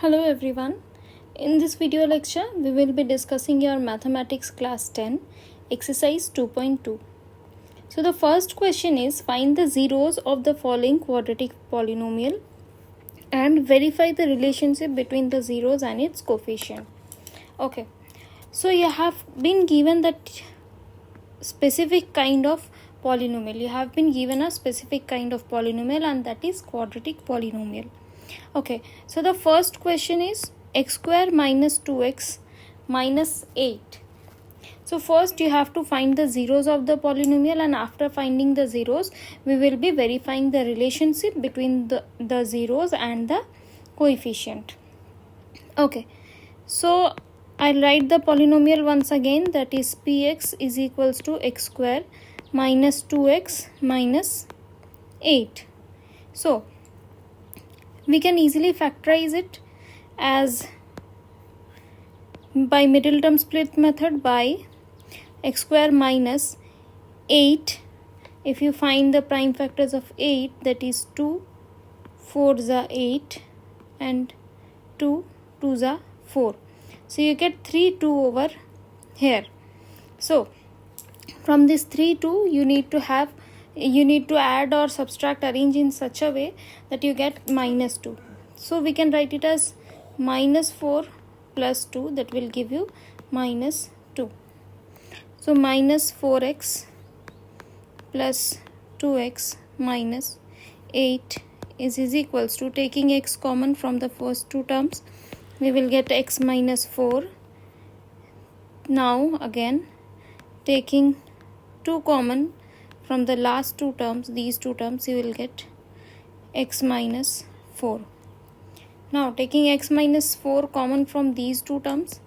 Hello everyone. In this video lecture, we will be discussing your Mathematics class 10, exercise 2.2. So the first question is find the zeros of the following quadratic polynomial and verify the relationship between the zeros and its coefficient. Okay. So you have been given that specific kind of polynomial. You have been given a specific kind of polynomial and that is quadratic polynomial. Okay, so the first question is x square minus 2x minus 8. So first you have to find the zeros of the polynomial, and after finding the zeros we will be verifying the relationship between the zeros and the coefficient. Okay, so I'll write the polynomial once again, that is px is equals to x square minus 2x minus 8. So we can easily factorize it as by middle term split method by x square minus 8. If you find the prime factors of 8, that is 2, 4 is 8 and 2, 2 is 4. So you get 3 2 over here. So from this 3 2 you need to add or subtract, arrange in such a way that you get minus 2. So we can write it as minus 4 plus 2, that will give you minus 2. So minus 4x plus 2x minus 8 is equals to, taking x common from the first two terms, we will get x minus 4. Now again taking 2 common from the last two terms, these two terms, you will get x minus 4. Now taking x minus 4 common from these two terms,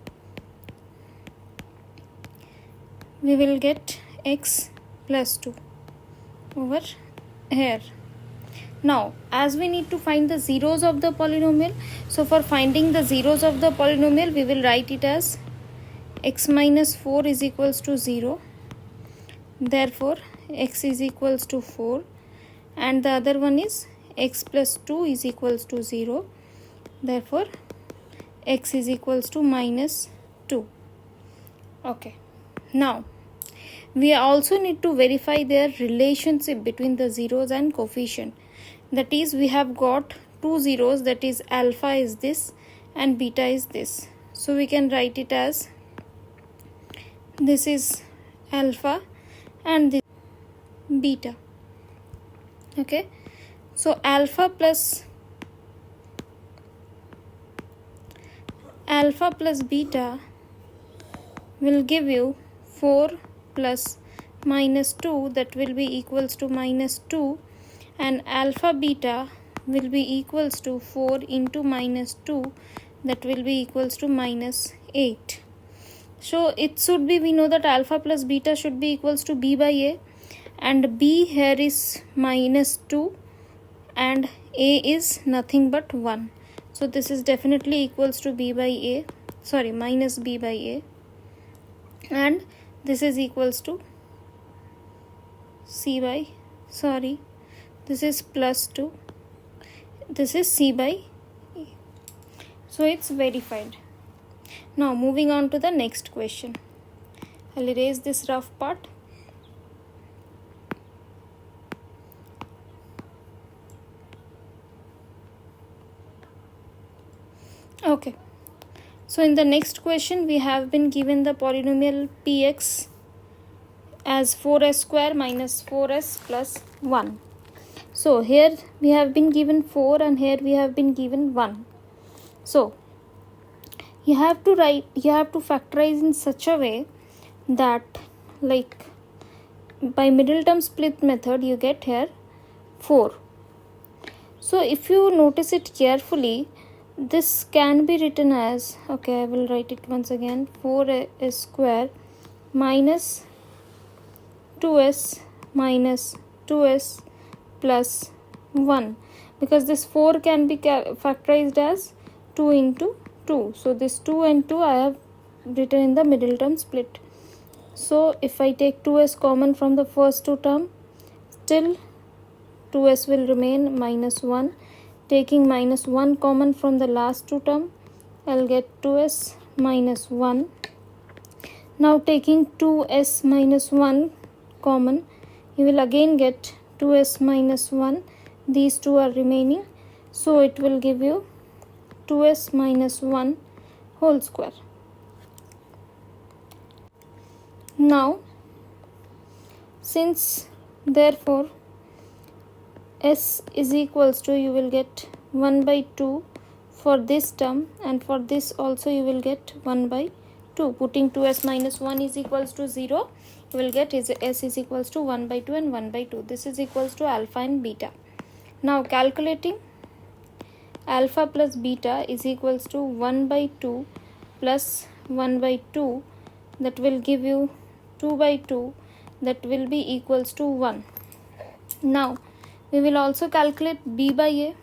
we will get x plus 2 over here. Now as we need to find the zeros of the polynomial, so for finding the zeros of the polynomial we will write it as x minus 4 is equals to 0. Therefore x is equals to 4, and the other one is x plus 2 is equals to 0. Therefore x is equals to minus 2. Okay, now we also need to verify their relationship between the zeros and coefficient. That is, we have got two zeros, that is alpha is this and beta is this. So we can write it as this is alpha and this beta. Okay, so alpha plus beta will give you 4 plus minus 2, that will be equals to minus 2, and alpha beta will be equals to 4 into minus 2, that will be equals to minus 8. So it should be, we know that alpha plus beta should be equals to b by a, and b here is minus 2 and a is nothing but 1. So this is definitely equals to minus b by a, and this is equals to this is plus 2, this is c by a. So it's verified. Now moving on to the next question. I'll erase this rough part. Okay, so in the next question we have been given the polynomial px as 4s square minus 4s plus 1. So here we have been given 4 and here we have been given 1. So you have to factorize in such a way that, like by middle term split method, you get here 4. So if you notice it carefully, this can be written as, okay, I will write it once again, 4s square minus 2s minus 2s plus 1, because this 4 can be factorized as 2 into 2. So this 2 and 2 I have written in the middle term split. So if I take 2s common from the first two term, still 2s will remain minus 1. taking minus 1 common from the last two term, I'll get 2s minus 1. Now taking 2s minus 1 common, you will again get 2s minus 1. These two are remaining, so it will give you 2s minus 1 whole square. Now, since therefore s is equals to, you will get 1 by 2 for this term, and for this also you will get 1 by 2. Putting 2s minus 1 is equals to 0, you will get s is equals to 1 by 2 and 1 by 2. This is equals to alpha and beta. Now calculating alpha plus beta is equals to 1 by 2 plus 1 by 2, that will give you 2 by 2, that will be equals to 1. Now we will also calculate b by a.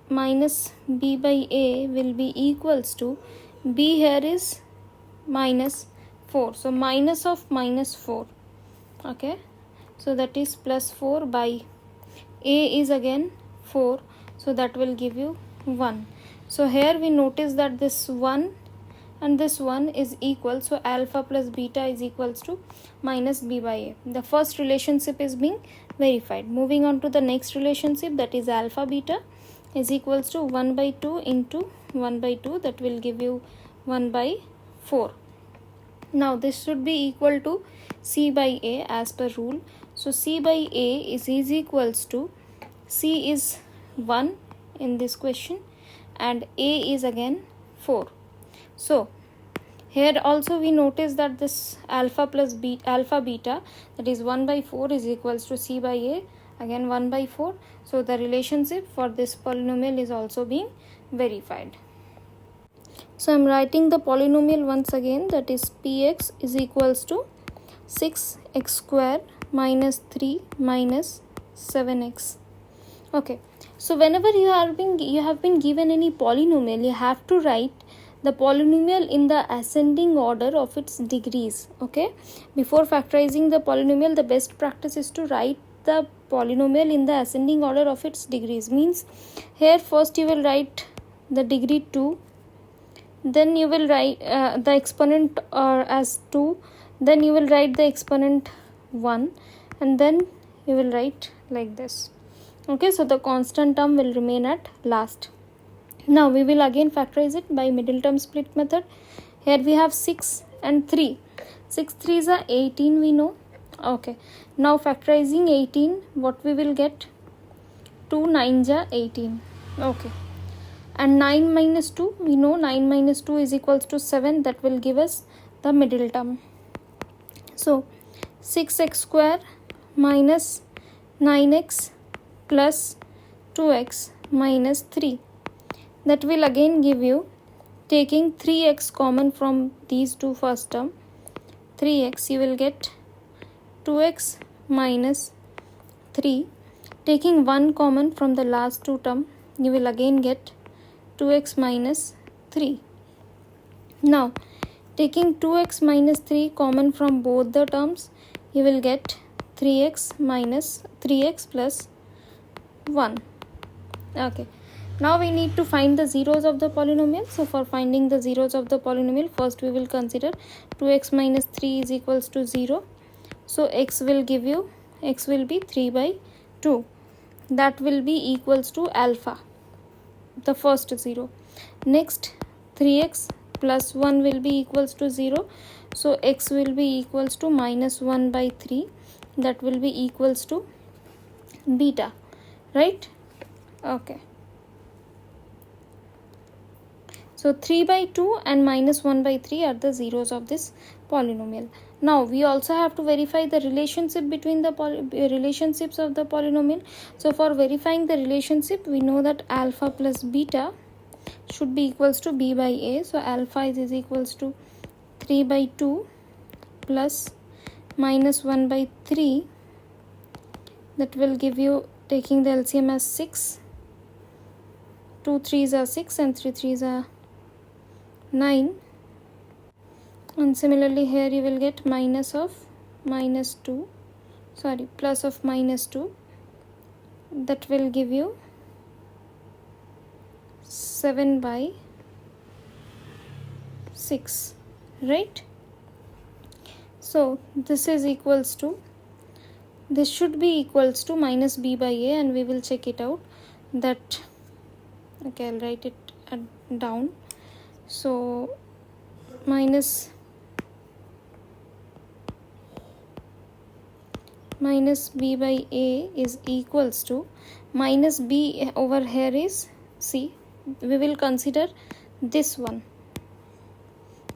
Minus b by a will be equals to, b here is minus 4, so minus of minus 4, okay, so that is plus 4 by a is again 4, so that will give you 1. So here we notice that this 1 and this 1 is equal, so alpha plus beta is equals to minus b by a. The first relationship is being verified. Moving on to the next relationship, that is alpha beta is equals to 1 by 2 into 1 by 2, that will give you 1 by 4. Now this should be equal to c by a as per rule. So c by a is equals to, c is 1 in this question and a is again 4. So here also we notice that this alpha plus alpha beta, that is 1 by 4 is equals to c by a, again 1 by 4. So the relationship for this polynomial is also being verified. So I am writing the polynomial once again, that is px is equals to 6x square minus 3 minus 7x. Okay, so whenever you have been given any polynomial, you have to write the polynomial in the ascending order of its degrees. Okay, before factorizing the polynomial, the best practice is to write the polynomial in the ascending order of its degrees. Means here first you will write the degree 2, then you will write the exponent as 2, then you will write the exponent 1, and then you will write like this. Okay, so the constant term will remain at last. Now we will again factorize it by middle term split method. Here we have 6 and 3. 6 3s are 18, we know. Okay, now factorizing 18, what we will get? 2 9s are 18. Okay, and 9 minus 2, we know 9 minus 2 is equals to 7, that will give us the middle term. So 6x square minus 9x plus 2x minus 3, that will again give you, taking 3x common from these two first term, 3x, you will get 2x minus 3. Taking 1 common from the last two term, you will again get 2x minus 3. Now taking 2x minus 3 common from both the terms, you will get 3x minus 3x plus 1. Okay, now we need to find the zeros of the polynomial. So for finding the zeros of the polynomial, first we will consider 2x minus 3 is equals to 0. So x will be 3 by 2. That will be equals to alpha, the first 0. Next 3x plus 1 will be equals to 0. So x will be equals to minus 1 by 3. That will be equals to beta, right? Okay. So 3 by 2 and minus 1 by 3 are the zeros of this polynomial. Now we also have to verify the relationship between the relationships of the polynomial. So for verifying the relationship, we know that alpha plus beta should be equals to b by a. So alpha is equals to 3 by 2 plus minus 1 by 3. That will give you, taking the LCM as 6. 2 3s are 6 and 3 3s are 9. And similarly here you will get plus of minus 2, that will give you 7 by 6, right? So this is equals to, this should be equals to minus b by a, and we will check it out that, okay, I'll write it down. So minus b by a is equals to, minus b over here is, see, we will consider this one,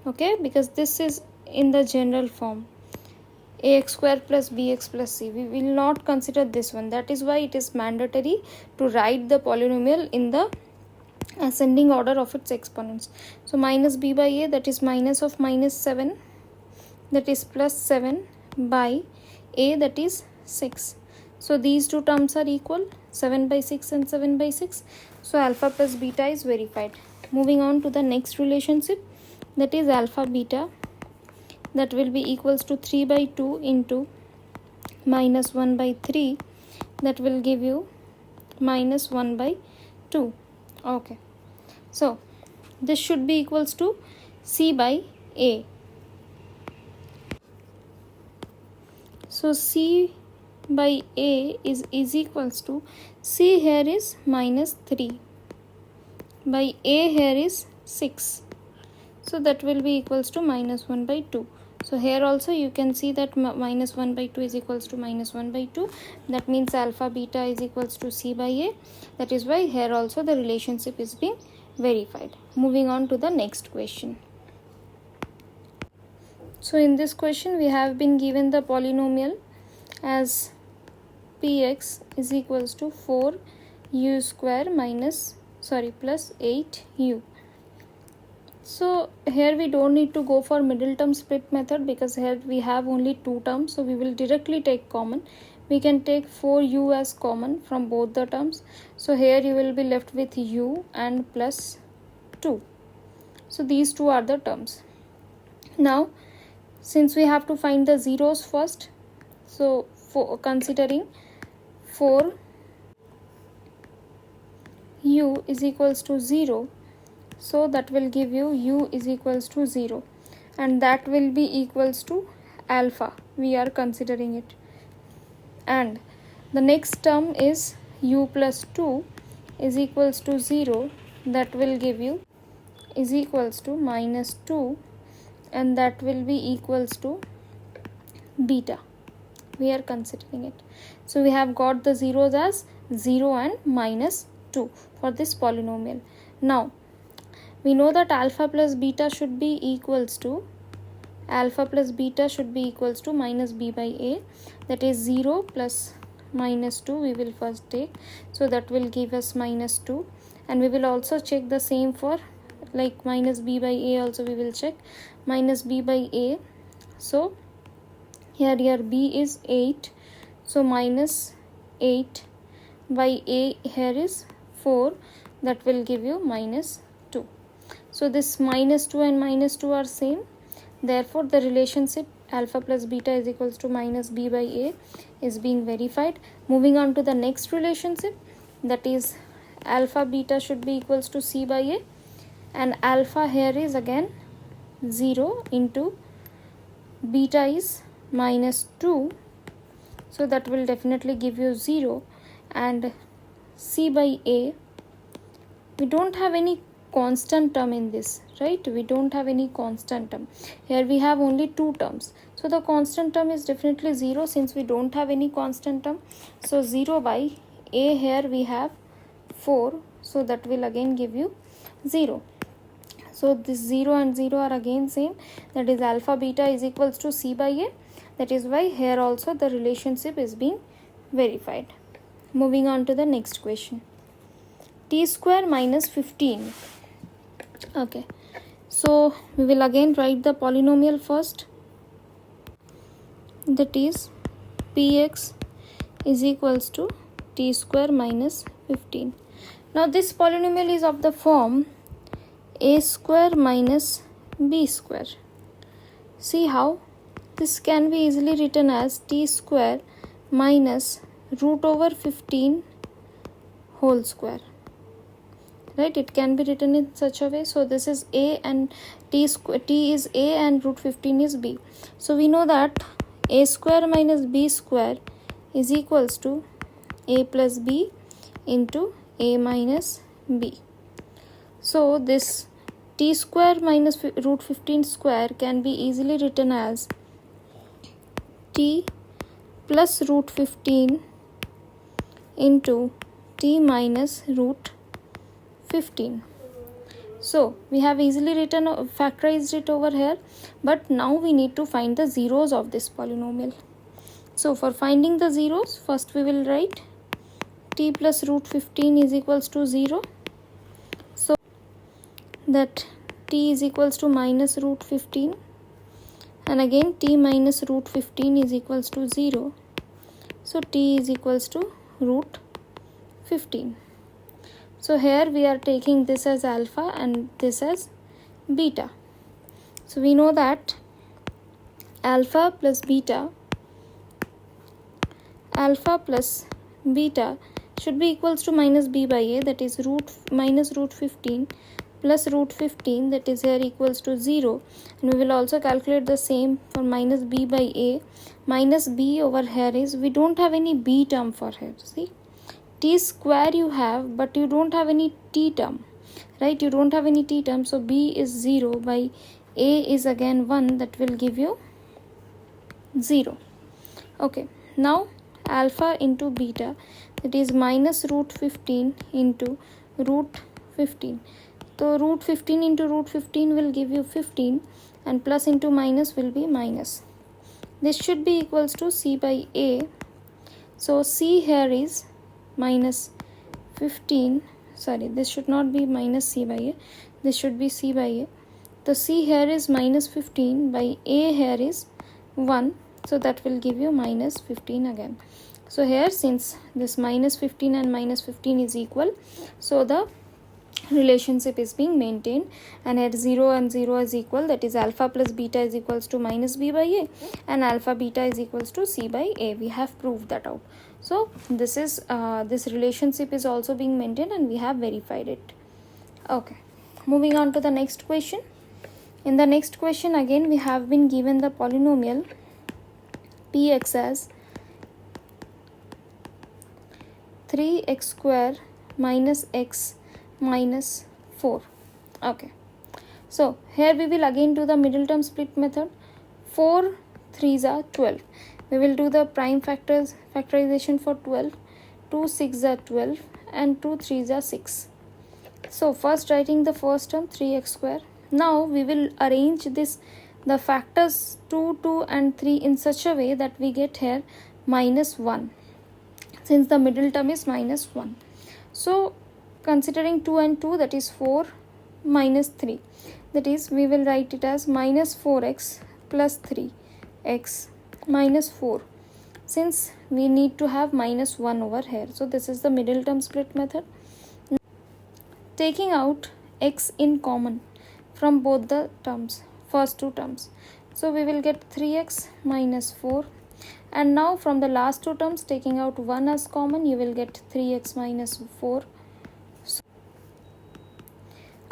okay, because this is in the general form, ax square plus bx plus c. We will not consider this one. That is why it is mandatory to write the polynomial in the ascending order of its exponents. So minus b by a, that is minus of minus 7, that is plus 7 by a, that is 6. So these two terms are equal, 7 by 6 and 7 by 6. So alpha plus beta is verified. Moving on to the next relationship, that is alpha beta, that will be equals to 3 by 2 into minus 1 by 3, that will give you minus 1 by 2. Okay, so this should be equals to c by a. So c by a is equals to, c here is minus 3 by a here is 6. So that will be equals to minus 1 by 2. So here also you can see that minus 1 by 2 is equals to minus 1 by 2. That means alpha beta is equals to c by a. That is why here also the relationship is being verified. Moving on to the next question. So in this question we have been given the polynomial as px is equals to 4u square minus, plus 8u. So here we don't need to go for middle term split method, because here we have only two terms, so we will directly take common. We can take 4u as common from both the terms. So here you will be left with u and plus 2. So these two are the terms. Now since we have to find the zeros first, so for considering 4u is equals to 0, so that will give you u is equals to 0, and that will be equals to alpha, we are considering it. And the next term is u plus 2 is equals to 0, that will give you is equals to minus 2, and that will be equals to beta, we are considering it. So we have got the zeros as 0 and minus 2 for this polynomial. Now we know that alpha plus beta should be equals to minus b by a, that is 0 plus minus 2 we will first take, so that will give us minus 2, and we will also check the same for like minus b by a also we will check, minus b by a. So here b is 8, so minus 8 by a here is 4, that will give you minus 2. So this minus 2 and minus 2 are same, therefore the relationship alpha plus beta is equals to minus b by a is being verified. Moving on to the next relationship, that is alpha beta should be equals to c by a, and alpha here is again 0 into beta is minus 2, so that will definitely give you 0, and c by a, we don't have any constant term in this, right? We don't have any constant term. Here we have only two terms, so the constant term is definitely 0 since we don't have any constant term. So 0 by a, here we have 4, so that will again give you 0. So this 0 and 0 are again same, that is alpha beta is equals to c by a. That is why here also the relationship is being verified. Moving on to the next question. T square minus 15. Okay, so we will again write the polynomial first, that is px is equals to t square minus 15. Now this polynomial is of the form a square minus b square. See how this can be easily written as t square minus root over 15 whole square, right? It can be written in such a way. So this is a and t is a and root 15 is b. So we know that a square minus b square is equals to a plus b into a minus b. So this t square minus root 15 square can be easily written as t plus root 15 into t minus root 15. So we have easily written factorized it over here, but now we need to find the zeros of this polynomial. So for finding the zeros, first we will write t plus root 15 is equals to 0. So that t is equals to minus root 15, and again t minus root 15 is equals to 0. So t is equals to root 15. So here we are taking this as alpha and this as beta. So we know that alpha plus beta should be equals to minus b by a, that is minus root 15 plus root 15, that is here equals to 0. And we will also calculate the same for minus b by a. Minus b over here is, we don't have any b term for here. See, t square you have, but you don't have any t term, right? You don't have any t term. So b is 0 by a is again 1, that will give you 0. Okay, now alpha into beta, that is minus root 15 into root 15. So root 15 into root 15 will give you 15, and plus into minus will be minus. This should be equals to c by a. So c here is minus 15, sorry, this should not be minus c by a, this should be c by a. The c here is minus 15 by a here is 1, so that will give you minus 15 again. So here, since this minus 15 and minus 15 is equal, so the relationship is being maintained, and at 0 and 0 is equal, that is alpha plus beta is equals to minus b by a, and alpha beta is equals to c by a. We have proved that out. So this is this relationship is also being maintained, and we have verified it. Okay, moving on to the next question. In the next question, again we have been given the polynomial px as 3x square minus x minus 4. Okay, so here we will again do the middle term split method. 4 3s are 12. We will do the prime factorization for 12. 2 6s are 12 and 2 3s are 6. So first writing the first term 3x square. Now we will arrange the factors 2, 2 and 3 in such a way that we get here minus 1, since the middle term is minus 1. So considering 2 and 2, that is 4 minus 3, that is we will write it as minus 4x plus 3x minus 4, since we need to have minus 1 over here. So this is the middle term split method. Taking out x in common from both the terms, first two terms, so we will get 3x minus 4, and now from the last two terms, taking out 1 as common, you will get 3x minus 4. So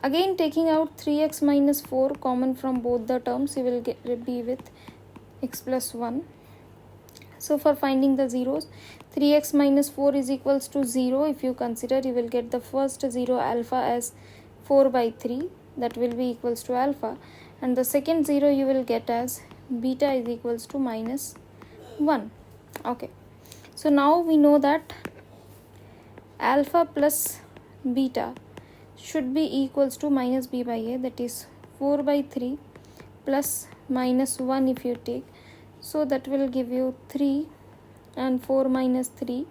again taking out 3x minus 4 common from both the terms, you will be with x plus 1. So for finding the zeros, 3x minus 4 is equals to 0. If you consider, you will get the first 0 alpha as 4 by 3, that will be equals to alpha, and the second 0 you will get as beta is equals to minus 1. Okay, so now we know that alpha plus beta should be equals to minus b by a, that is 4 by 3 plus minus 1 if you take, so that will give you 3, and 4 minus 3,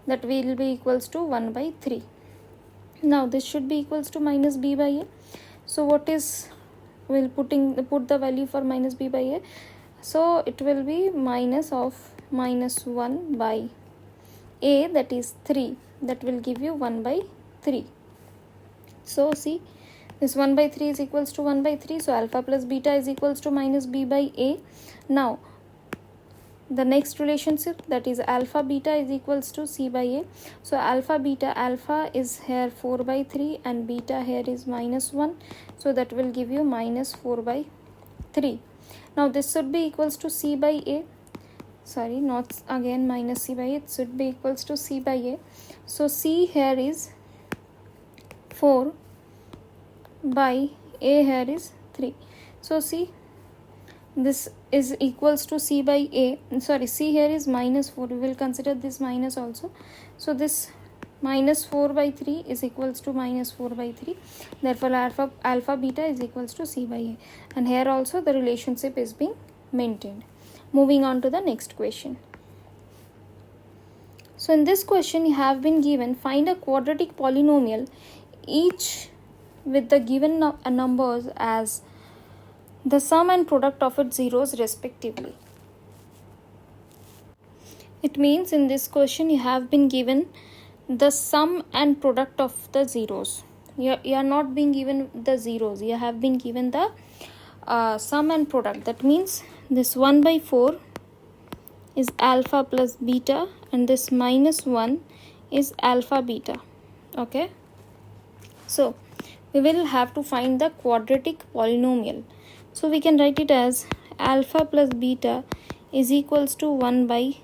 that will be equals to 1 by 3. Now this should be equals to minus b by a. So what is, we'll put the value for minus b by a, so it will be minus of minus 1 by a, that is 3, that will give you 1 by 3. So see, this 1 by 3 is equals to 1 by 3, so alpha plus beta is equals to minus b by a. Now the next relationship, that is alpha beta is equals to c by a. So alpha beta, alpha is here 4 by 3 and beta here is minus 1, so that will give you minus 4 by 3. Now this should be equals to c by a, sorry, not again minus c by a, it should be equals to c by a. So c here is 4 by a here is 3. So see, this is equals to c by a, sorry, c here is minus 4, we will consider this minus also. So this minus 4 by 3 is equals to minus 4 by 3, therefore alpha beta is equals to c by a, and here also the relationship is being maintained. Moving on to the next question. So in this question you have been given, find a quadratic polynomial each with the given numbers as the sum and product of its zeros respectively. It means in this question you have been given the sum and product of the zeros. You are not being given the zeros, you have been given the sum and product. That means this 1 by 4 is alpha plus beta and this minus 1 is alpha beta. Okay, so we will have to find the quadratic polynomial. So we can write it as alpha plus beta is equals to 1 by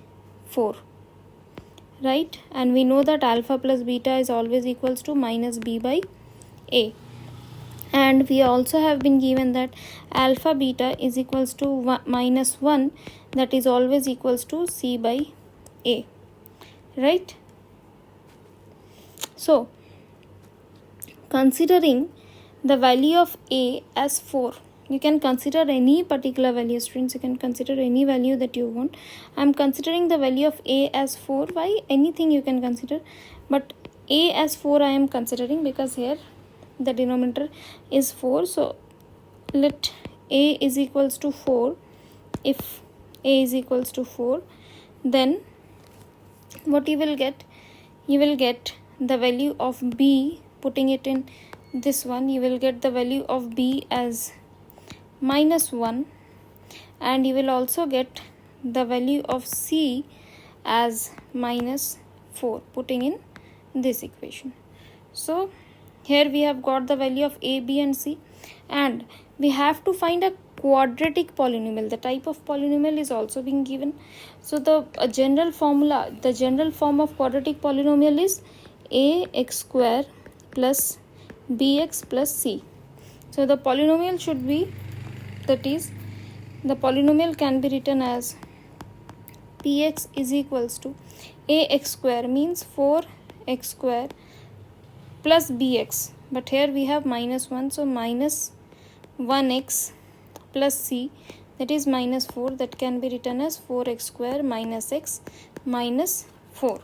4, right? And we know that alpha plus beta is always equals to minus b by a. And we also have been given that alpha beta is equals to minus 1, that is always equals to c by a, right? So considering the value of a as 4, you can consider any particular value, students, you can consider any value that you want. I am considering the value of a as 4. Why? Anything you can consider, but a as 4 I am considering because here the denominator is 4. So let a is equals to 4. If a is equals to 4, then what you will get? You will get the value of b, putting it in this one, you will get the value of b as minus 1, and you will also get the value of c as minus 4, putting in this equation. So here we have got the value of a, b and c, and we have to find a quadratic polynomial. The type of polynomial is also being given. So the general formula, the general form of quadratic polynomial is ax square plus bx plus c. So the polynomial should be, that is, the polynomial can be written as px is equals to ax square, means 4x square plus bx, but here we have minus 1, so minus 1x plus c, that is minus 4, that can be written as 4x square minus x minus 4.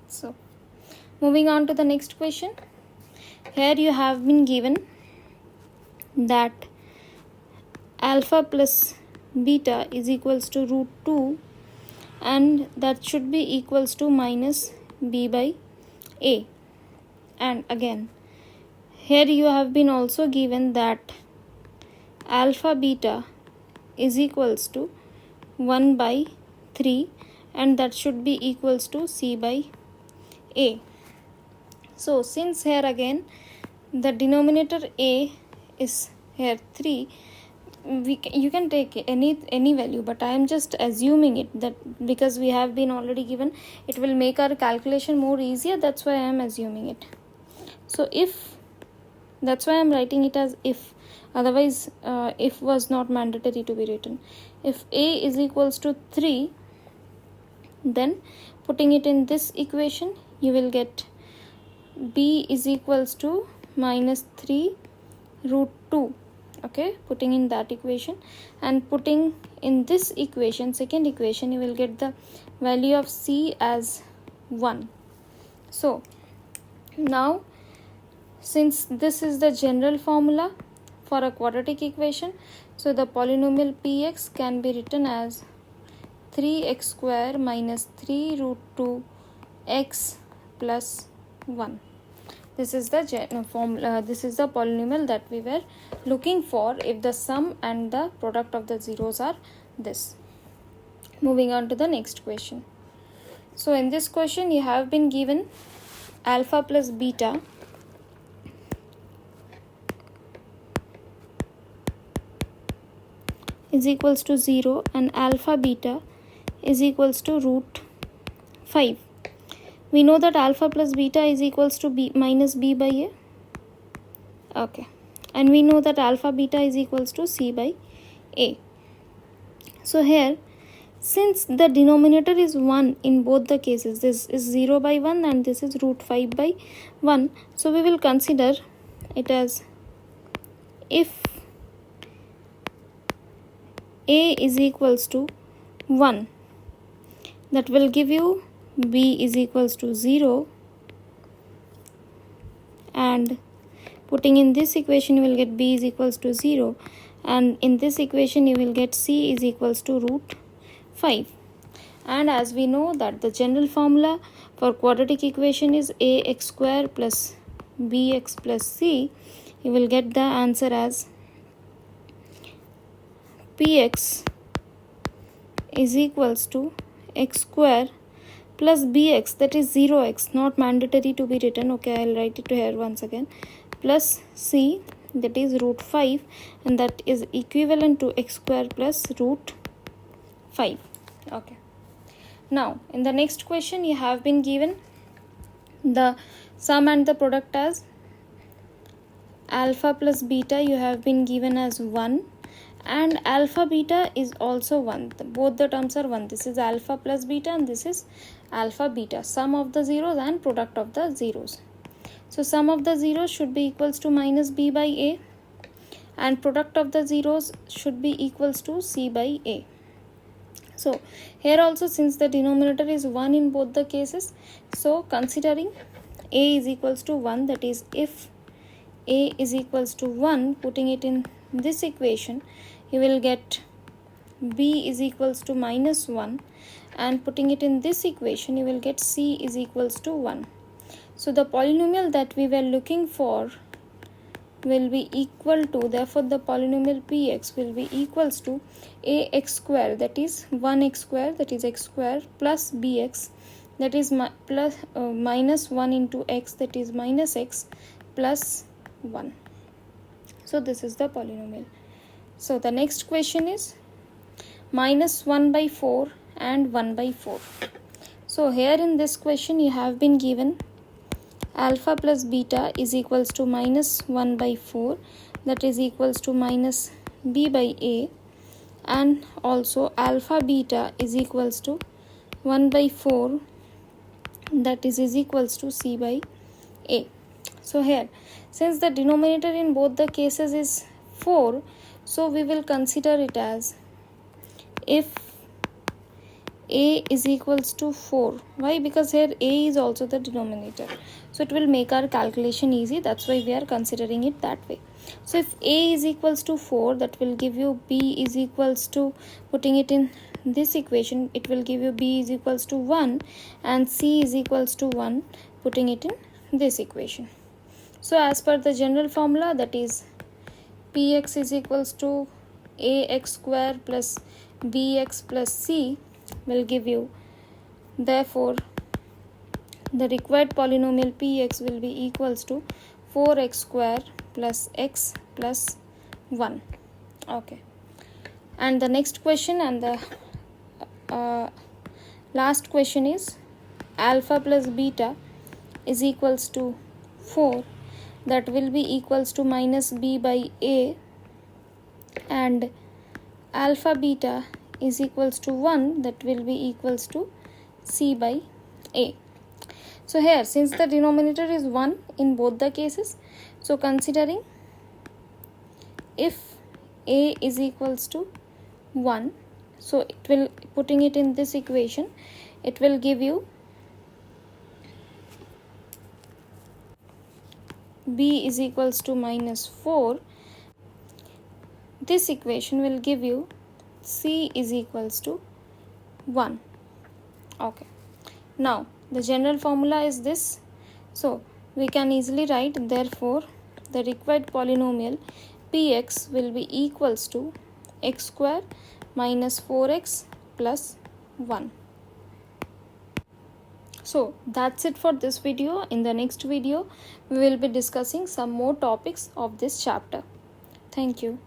So moving on to the next question. Here you have been given that alpha plus beta is equals to root 2, and that should be equals to minus b by a. And again here you have been also given that alpha beta is equals to 1 by 3, and that should be equals to c by a. So since here again the denominator a is here 3, you can take any value, but I am just assuming it, that because we have been already given, it will make our calculation more easier, that's why I am assuming it. So if, that's why I am writing it as if, otherwise if was not mandatory to be written. If a is equals to 3, then putting it in this equation, you will get b is equals to minus 3 root 2. Okay, putting in that equation, and putting in this equation, second equation, you will get the value of c as 1. So now since this is the general formula for a quadratic equation, so the polynomial px can be written as 3x square minus 3 root 2 x plus 1. This is the formula, this is the polynomial that we were looking for if the sum and the product of the zeros are this. Moving on to the next question. So in this question you have been given alpha plus beta is equals to 0 and alpha beta is equals to root 5. We know that alpha plus beta is equals to b minus b by a. Okay. And we know that alpha beta is equals to c by a. So here, since the denominator is 1 in both the cases, this is 0 by 1 and this is root 5 by 1. So we will consider it as if a is equals to 1, that will give you b is equals to 0, and putting in this equation you will get b is equals to 0, and in this equation you will get c is equals to root 5. And as we know that the general formula for quadratic equation is ax square plus bx plus c, you will get the answer as px is equals to x square plus bx, that is 0x, not mandatory to be written. Okay, I'll write it here once again, plus c, that is root 5, and that is equivalent to x square plus root 5. Okay. Now in the next question you have been given the sum and the product as alpha plus beta, you have been given as 1, and alpha beta is also 1. Both the terms are 1. This is alpha plus beta and this is alpha beta, sum of the zeros and product of the zeros. So sum of the zeros should be equals to minus b by a, and product of the zeros should be equals to c by a. So here also, since the denominator is 1 in both the cases, so considering a is equals to 1, that is if a is equals to 1, putting it in this equation, you will get b is equals to minus 1, and putting it in this equation you will get c is equals to 1. So the polynomial that we were looking for will be equal to, therefore the polynomial px will be equals to ax square, that is 1x square, that is x square, plus bx, that is minus 1 into x, that is minus x, plus 1. So this is the polynomial. So the next question is minus 1 by 4 and 1 by 4. So here in this question you have been given alpha plus beta is equals to minus 1 by 4, that is equals to minus b by a, and also alpha beta is equals to 1 by 4, that is equals to c by a. So here, since the denominator in both the cases is 4, so we will consider it as if a is equals to 4. Why? Because here a is also the denominator, so it will make our calculation easy. That's why we are considering it that way. So if a is equals to 4, that will give you b is equals to, putting it in this equation, it will give you b is equals to 1 and c is equals to 1, putting it in this equation. So as per the general formula, that is px is equals to ax square plus bx plus c, will give you, therefore the required polynomial px will be equals to 4x square plus x plus 1. Okay. And the next question and the last question is alpha plus beta is equals to 4, that will be equals to minus b by a, and alpha beta is equals to 1, that will be equals to c by a. So here, since the denominator is 1 in both the cases, so considering if a is equals to 1, so it will, putting it in this equation, it will give you b is equals to minus 4. This equation will give you c is equals to 1. Okay. Now the general formula is this, so we can easily write, therefore the required polynomial px will be equals to x square minus 4x plus 1. So that's it for this video. In the next video, we will be discussing some more topics of this chapter. Thank you.